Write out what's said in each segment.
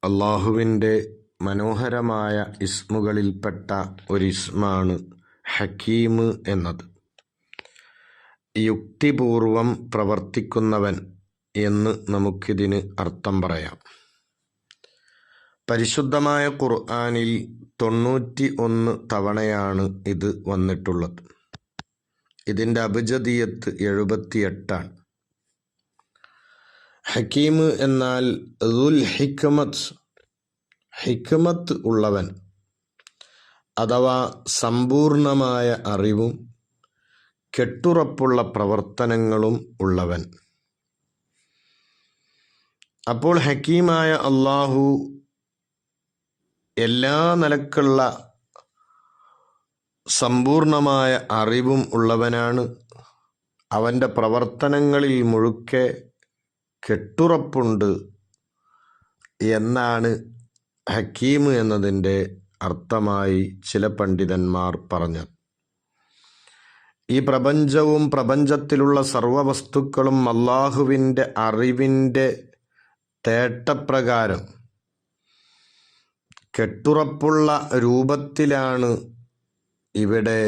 അള്ളാഹുവിൻ്റെ മനോഹരമായ ഇസ്മുകളിൽപ്പെട്ട ഒരു ഇസ്മാണ് ഹക്കീം എന്നത്. യുക്തിപൂർവം പ്രവർത്തിക്കുന്നവൻ എന്ന് നമുക്കിതിന് അർത്ഥം പറയാം. പരിശുദ്ധമായ ഖുർആനിൽ 91 തവണയാണ് ഇത് വന്നിട്ടുള്ളത്. ഇതിൻ്റെ അബ്ജദിയത്ത് 78 ആണ്. ഹക്കീം എന്നാൽ ദുൽ ഹിക്മത്ത്, ഹിക്മത്ത് ഉള്ളവൻ അഥവാ സമ്പൂർണമായ അറിവും കെട്ടുറപ്പുള്ള പ്രവർത്തനങ്ങളും ഉള്ളവൻ. അപ്പോൾ ഹക്കീമായ അള്ളാഹു എല്ലാ നിലക്കുള്ള സമ്പൂർണമായ അറിവും ഉള്ളവനാണ്. അവൻ്റെ പ്രവർത്തനങ്ങളിൽ മുഴുക്കെ കെട്ടുറപ്പുണ്ട് എന്നാണ് ഹക്കീം എന്നതിൻ്റെ അർത്ഥമായി ചില പണ്ഡിതന്മാർ പറഞ്ഞത്. ഈ പ്രപഞ്ചവും പ്രപഞ്ചത്തിലുള്ള സർവവസ്തുക്കളും അള്ളാഹുവിൻ്റെ അറിവിൻ്റെ തേട്ടപ്രകാരം കെട്ടുറപ്പുള്ള രൂപത്തിലാണ് ഇവിടെ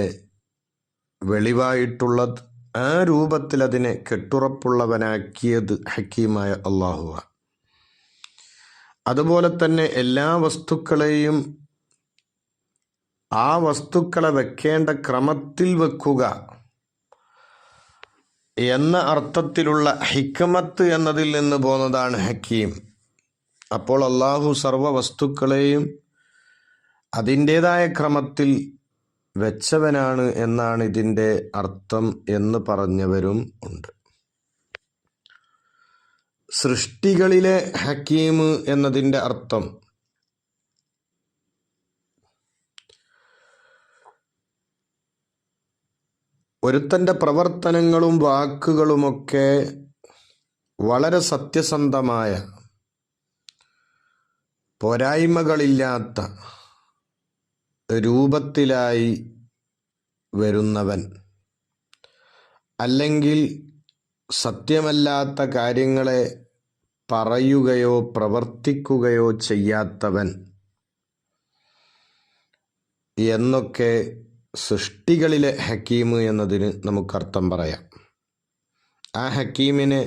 വെളിവായിട്ടുള്ളത്. ആ രൂപത്തിൽ അതിനെ കെട്ടുറപ്പുള്ളവനാക്കിയത് ഹക്കീമായ അള്ളാഹുവാണ്. അതുപോലെ തന്നെ എല്ലാ വസ്തുക്കളെയും ആ വസ്തുക്കളെ വെക്കേണ്ട ക്രമത്തിൽ വെക്കുക എന്ന അർത്ഥത്തിലുള്ള ഹിക്മത്ത് എന്നതിൽ നിന്ന് പോന്നതാണ് ഹക്കീം. അപ്പോൾ അള്ളാഹു സർവ വസ്തുക്കളെയും അതിൻ്റേതായ ക്രമത്തിൽ വെച്ചവനാണ് എന്നാണ് ഇതിൻ്റെ അർത്ഥം എന്ന് പറഞ്ഞവരും ഉണ്ട്. സൃഷ്ടികളിലെ ഹക്കീം എന്നതിൻ്റെ അർത്ഥം ഒരുത്തൻ്റെ പ്രവർത്തനങ്ങളും വാക്കുകളുമൊക്കെ വളരെ സത്യസന്ധമായ, പോരായ്മകളില്ലാത്ത രൂപത്തിലായി വരുന്നവൻ, അല്ലെങ്കിൽ സത്യമല്ലാത്ത കാര്യങ്ങളെ പറയുകയോ പ്രവർത്തിക്കുകയോ ചെയ്യാത്തവൻ എന്നൊക്കെ സൃഷ്ടികളിലെ ഹക്കീം എന്നതിന് നമുക്കർത്ഥം പറയാം. ആ ഹക്കീമിനെ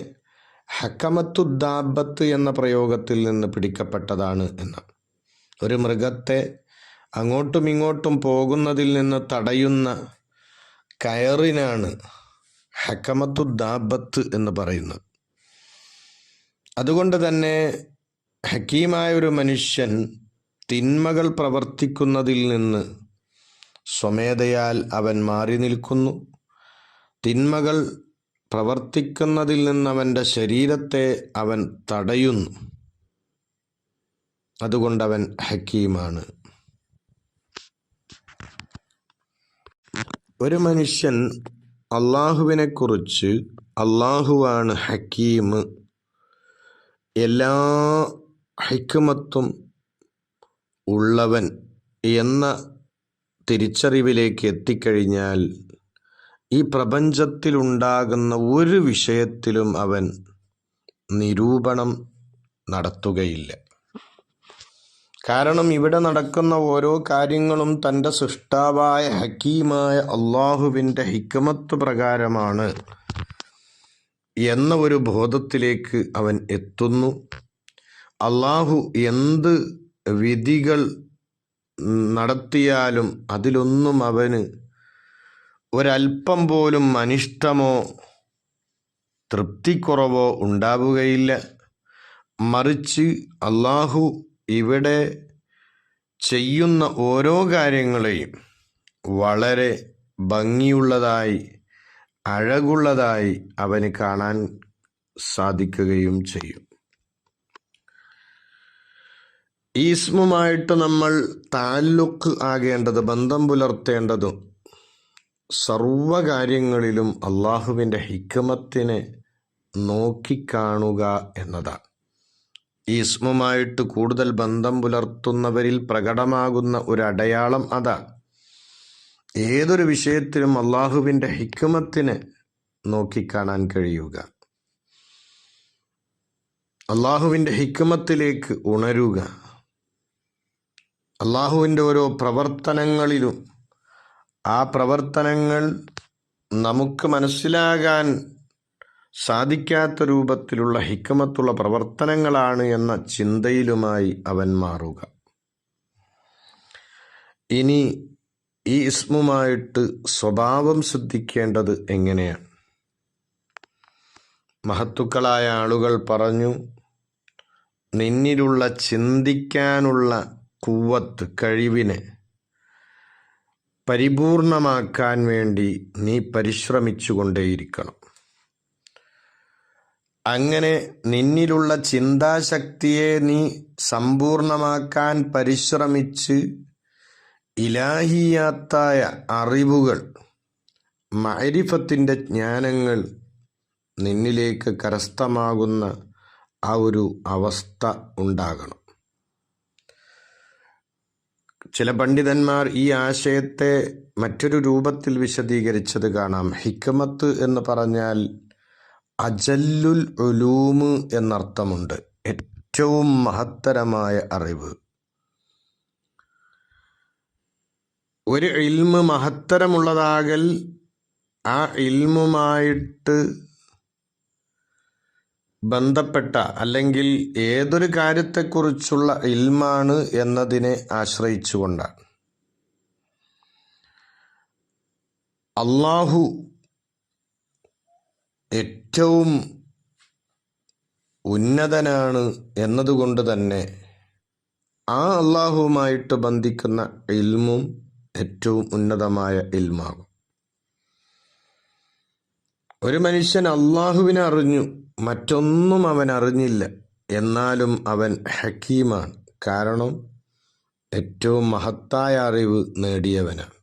ഹക്കമത്തുദ്ദാബത്ത് എന്ന പ്രയോഗത്തിൽ നിന്ന് പിടിക്കപ്പെട്ടതാണ് എന്ന്. ഒരു മൃഗത്തെ അങ്ങോട്ടും ഇങ്ങോട്ടും പോകുന്നതിൽ നിന്ന് തടയുന്ന കയറിനാണ് ഹക്കമത്തുദ്ദാബത്ത് എന്ന് പറയുന്നത്. അതുകൊണ്ട് തന്നെ ഹക്കീമായ ഒരു മനുഷ്യൻ തിന്മകൾ പ്രവർത്തിക്കുന്നതിൽ നിന്ന് സ്വമേധയാൽ അവൻ മാറി നിൽക്കുന്നു. തിന്മകൾ പ്രവർത്തിക്കുന്നതിൽ നിന്ന് അവൻ്റെ ശരീരത്തെ അവൻ തടയുന്നു. അതുകൊണ്ടവൻ ഹക്കീമാണ്. ഒരു മനുഷ്യൻ അള്ളാഹുവിനെക്കുറിച്ച് അള്ളാഹുവാണ് ഹക്കീം, എല്ലാ ഹിക്മത്തും ഉള്ളവൻ എന്ന തിരിച്ചറിവിലേക്ക് എത്തിക്കഴിഞ്ഞാൽ ഈ പ്രപഞ്ചത്തിലുണ്ടാകുന്ന ഒരു വിഷയത്തിലും അവൻ നിരൂപണം നടത്തുകയില്ല. കാരണം ഇവിടെ നടക്കുന്ന ഓരോ കാര്യങ്ങളും തൻ്റെ സൃഷ്ടാവായ ഹക്കീമായ അള്ളാഹുവിൻ്റെ ഹിക്മത്ത് പ്രകാരമാണ് എന്ന ഒരു ബോധത്തിലേക്ക് അവൻ എത്തുന്നു. അള്ളാഹു എന്ത് വിധികൾ നടത്തിയാലും അതിലൊന്നും അവന് ഒരൽപ്പം പോലും അനിഷ്ടമോ തൃപ്തിക്കുറവോ ഉണ്ടാവുകയില്ല. മറിച്ച് അള്ളാഹു ഇവിടെ ചെയ്യുന്ന ഓരോ കാര്യങ്ങളെയും വളരെ ഭംഗിയുള്ളതായി, അഴകുള്ളതായി അവന് കാണാൻ സാധിക്കുകയും ചെയ്യും. ഈ ഇസ്മുമായിട്ട് നമ്മൾ താല്ലുക്ക് ആകേണ്ടത്, ബന്ധം പുലർത്തേണ്ടതും സർവകാര്യങ്ങളിലും അള്ളാഹുവിൻ്റെ ഹിക്മത്തിനെ നോക്കിക്കാണുക എന്നതാണ്. ഈ ഇസ്മുമായിട്ട് കൂടുതൽ ബന്ധം പുലർത്തുന്നവരിൽ പ്രകടമാകുന്ന ഒരു അടയാളം അതാണ്. ഏതൊരു വിഷയത്തിലും അള്ളാഹുവിൻ്റെ ഹിക്മത്തിനെ നോക്കിക്കാണാൻ കഴിയുക. അള്ളാഹുവിൻ്റെ ഹിക്മത്തിലേക്ക് ഉണരുക. അള്ളാഹുവിൻ്റെ ഓരോ പ്രവർത്തനങ്ങളിലും ആ പ്രവർത്തനങ്ങൾ നമുക്ക് മനസ്സിലാകാൻ സാധിക്കാത്ത രൂപത്തിലുള്ള ഹിക്മത്തുള്ള പ്രവർത്തനങ്ങളാണ് എന്ന ചിന്തയിലുമായി അവൻ മാറുക. ഇനി ഈ ഇസ്മുമായിട്ട് സ്വഭാവം സിദ്ധിക്കേണ്ടത് എങ്ങനെയാണ്? മഹത്തുക്കളായ ആളുകൾ പറഞ്ഞു, നിന്നിലുള്ള ചിന്തിക്കാനുള്ള ഖുവ്വത്ത്, കഴിവിനെ പരിപൂർണമാക്കാൻ വേണ്ടി നീ പരിശ്രമിച്ചുകൊണ്ടേയിരിക്കണം. അങ്ങനെ നിന്നിലുള്ള ചിന്താശക്തിയെ നീ സമ്പൂർണമാക്കാൻ പരിശ്രമിച്ച് ഇലാഹിയാത്തായ അറിവുകൾ, മഅരിഫത്തിൻ്റെ ജ്ഞാനങ്ങൾ നിന്നിലേക്ക് കരസ്ഥമാകുന്ന ആ ഒരു അവസ്ഥ ഉണ്ടാകണം. ചില പണ്ഡിതന്മാർ ഈ ആശയത്തെ മറ്റൊരു രൂപത്തിൽ വിശദീകരിച്ചത് കാണാം. ഹിക്മത്ത് എന്ന് പറഞ്ഞാൽ അജല്ലുൽ ഉലൂമ് എന്നർത്ഥമുണ്ട്, ഏറ്റവും മഹത്തരമായ അറിവ്. ഒരു ഇൽമ് മഹത്തരമുള്ളതാകൽ ആ ഇൽമുമായിട്ട് ബന്ധപ്പെട്ട അല്ലെങ്കിൽ ഏതൊരു കാര്യത്തെക്കുറിച്ചുള്ള ഇൽമാണ് എന്നതിനെ ആശ്രയിച്ചുകൊണ്ടാണ്. അള്ളാഹു ഏറ്റവും ഉന്നതനാണ് എന്നതുകൊണ്ട് തന്നെ ആ അള്ളാഹുവുമായിട്ട് ബന്ധിക്കുന്ന ഇൽമും ഏറ്റവും ഉന്നതമായ ഇൽമാകും. ഒരു മനുഷ്യൻ അള്ളാഹുവിനെ അറിഞ്ഞു, മറ്റൊന്നും അവൻ അറിഞ്ഞില്ല, എന്നാലും അവൻ ഹക്കീമാണ്. കാരണം ഏറ്റവും മഹത്തായ അറിവ് നേടിയവനാണ്.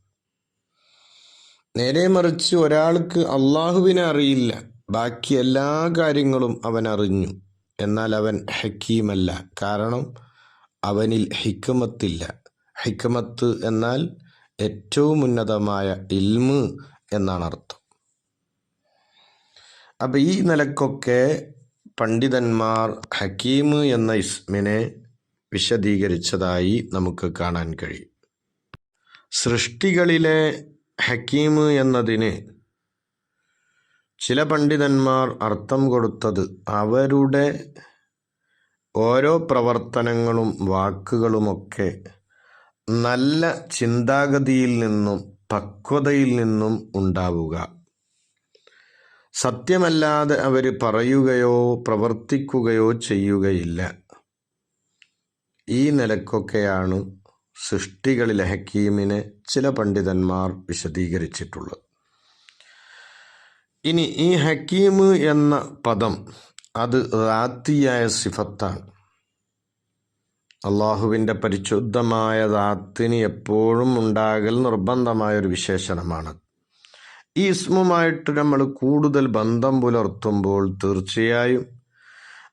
നേരെ മറിച്ച് ഒരാൾക്ക് അള്ളാഹുവിനെ അറിയില്ല, ബാക്കി എല്ലാ കാര്യങ്ങളും അവൻ അറിഞ്ഞു, എന്നാൽ അവൻ ഹക്കീമല്ല. കാരണം അവനിൽ ഹിക്മത്തില്ല. ഹിക്മത്ത് എന്നാൽ ഏറ്റവും ഉന്നതമായ ഇൽമ് എന്നാണ് അർത്ഥം. അപ്പം ഈ നിലക്കൊക്കെ പണ്ഡിതന്മാർ ഹക്കീം എന്ന ഇസ്മിനെ വിശദീകരിച്ചതായി നമുക്ക് കാണാൻ കഴിയും. സൃഷ്ടികളിലെ ഹക്കീം എന്നതിന് ചില പണ്ഡിതന്മാർ അർത്ഥം കൊടുത്തത് അവരുടെ ഓരോ പ്രവർത്തനങ്ങളും വാക്കുകളുമൊക്കെ നല്ല ചിന്താഗതിയിൽ നിന്നും പക്വതയിൽ നിന്നും ഉണ്ടാവുക, സത്യമല്ലാതെ അവർ പറയുകയോ പ്രവർത്തിക്കുകയോ ചെയ്യുകയില്ല. ഈ നിലക്കൊക്കെയാണ് സൃഷ്ടികളിലെ ഹക്കീമിനെ ചില പണ്ഡിതന്മാർ വിശദീകരിച്ചിട്ടുള്ളത്. ഇനി ഈ ഹക്കീം എന്ന പദം അത് ദാത്തിയായ സിഫത്താണ്. അള്ളാഹുവിൻ്റെ പരിശുദ്ധമായ ദാത്തിന് എപ്പോഴും ഉണ്ടാകൽ നിർബന്ധമായൊരു വിശേഷണമാണ്. ഈ ഇസ്മുമായിട്ട് നമ്മൾ കൂടുതൽ ബന്ധം പുലർത്തുമ്പോൾ തീർച്ചയായും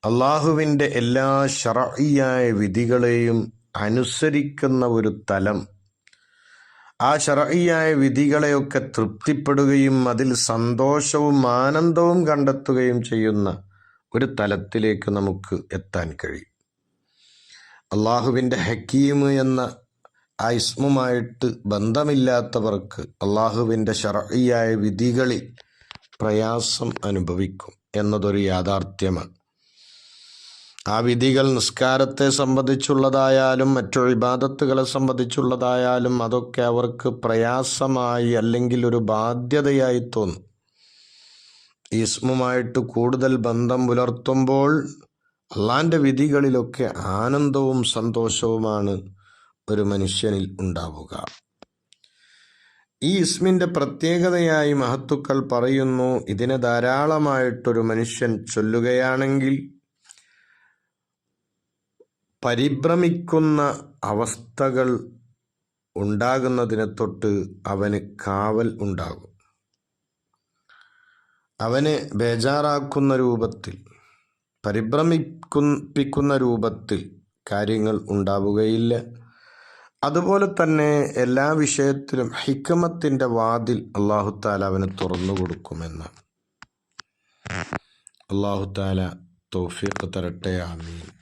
അള്ളാഹുവിൻ്റെ എല്ലാ ശർഈയായ വിധികളെയും അനുസരിക്കുന്ന ഒരു തലം, ആ ശർഈയായ വിധികളെയൊക്കെ തൃപ്തിപ്പെടുകയും അതിൽ സന്തോഷവും ആനന്ദവും കണ്ടെത്തുകയും ചെയ്യുന്ന ഒരു തലത്തിലേക്ക് നമുക്ക് എത്താൻ കഴിയും. അള്ളാഹുവിൻ്റെ ഹക്കീം എന്ന ആ ഇസ്മുമായിട്ട് ബന്ധമില്ലാത്തവർക്ക് അള്ളാഹുവിൻ്റെ ശർഈയായ വിധികളിൽ പ്രയാസം അനുഭവിക്കും എന്നതൊരു യാഥാർത്ഥ്യമാണ്. ആ വിധികൾ നിസ്കാരത്തെ സംബന്ധിച്ചുള്ളതായാലും മറ്റു ഇബാദത്തുകളെ സംബന്ധിച്ചുള്ളതായാലും അതൊക്കെ അവർക്ക് പ്രയാസമായി അല്ലെങ്കിൽ ഒരു ബാധ്യതയായി തോന്നും. ഈ ഇസ്മുമായിട്ട് കൂടുതൽ ബന്ധം പുലർത്തുമ്പോൾ അള്ളാൻ്റെ വിധികളിലൊക്കെ ആനന്ദവും സന്തോഷവുമാണ് ഒരു മനുഷ്യനിൽ ഉണ്ടാവുക. ഈ ഇസ്മിൻ്റെ പ്രത്യേകതയായി മഹത്തുക്കൾ പറയുന്നു, ഇതിനെ ധാരാളമായിട്ടൊരു മനുഷ്യൻ ചൊല്ലുകയാണെങ്കിൽ പരിഭ്രമിക്കുന്ന അവസ്ഥകൾ ഉണ്ടാകുന്നതിനെ തൊട്ട് അവന് കാവൽ ഉണ്ടാകും. അവനെ ബേജാറാക്കുന്ന രൂപത്തിൽ, പരിഭ്രമിപ്പിക്കുന്ന രൂപത്തിൽ കാര്യങ്ങൾ ഉണ്ടാവുകയില്ല. അതുപോലെ തന്നെ എല്ലാ വിഷയത്തിലും ഹിക്മത്തിൻ്റെ വാതിൽ അല്ലാഹു തആല അവന് തുറന്നു കൊടുക്കുമെന്നാണ്. അല്ലാഹു തആല തൗഫീഖ് തരട്ടെ. ആമീൻ.